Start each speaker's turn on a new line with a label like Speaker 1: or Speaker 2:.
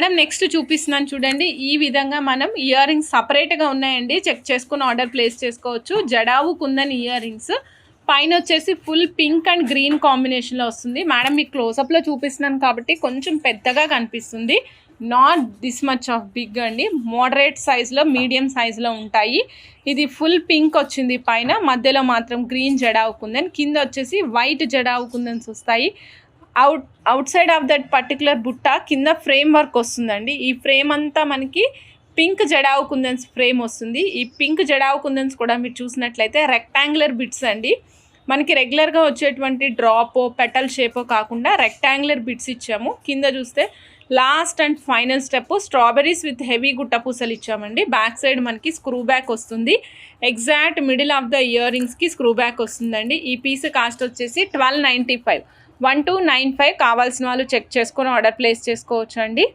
Speaker 1: Madam next చూపిస్తున్నాను చూడండి. ఈ విధంగా మనం ఇయర్ రింగ్స్ సపరేట్గా ఉన్నాయండి, చెక్ చేసుకుని ఆర్డర్ ప్లేస్ చేసుకోవచ్చు. జడావు కుందన్ ఇయర్ రింగ్స్ పైన వచ్చేసి ఫుల్ పింక్ అండ్ గ్రీన్ కాంబినేషన్లో వస్తుంది. మేడం మీకు క్లోజప్లో చూపిస్తున్నాను కాబట్టి కొంచెం పెద్దగా కనిపిస్తుంది, not this much of big అండి. మోడరేట్ సైజులో మీడియం సైజులో ఉంటాయి. ఇది ఫుల్ పింక్ వచ్చింది పైన, మధ్యలో మాత్రం గ్రీన్ జడావు కుందన్, కింద వచ్చేసి వైట్ జడావు కుందన్స్ వస్తాయి. Out side of that particular బుట్ట కింద ఫ్రేమ్ వర్క్ వస్తుందండి. ఈ ఫ్రేమ్ అంతా మనకి పింక్ జడావు కుందన్స్ ఫ్రేమ్ వస్తుంది. ఈ పింక్ జడావు కుందన్స్ కూడా మీరు చూసినట్లయితే రెక్టాంగులర్ బిట్స్ అండి. మనకి రెగ్యులర్గా వచ్చేటువంటి డ్రాపో పెటల్ షేపో కాకుండా రెక్టాంగులర్ బిట్స్ ఇచ్చాము. కింద చూస్తే last and final step strawberries with heavy గుట్టపూసలు ఇచ్చామండి. బ్యాక్ సైడ్ మనకి స్క్రూ బ్యాక్ వస్తుంది. Exact middle of the ear రింగ్స్కి స్క్రూ బ్యాక్ వస్తుందండి. ఈ పీస్ కాస్ట్ వచ్చేసి 1295. 1295 కావాల్సిన వాళ్ళు చెక్ చేసుకొని ఆర్డర్ ప్లేస్ చేసుకోవచ్చు అండి.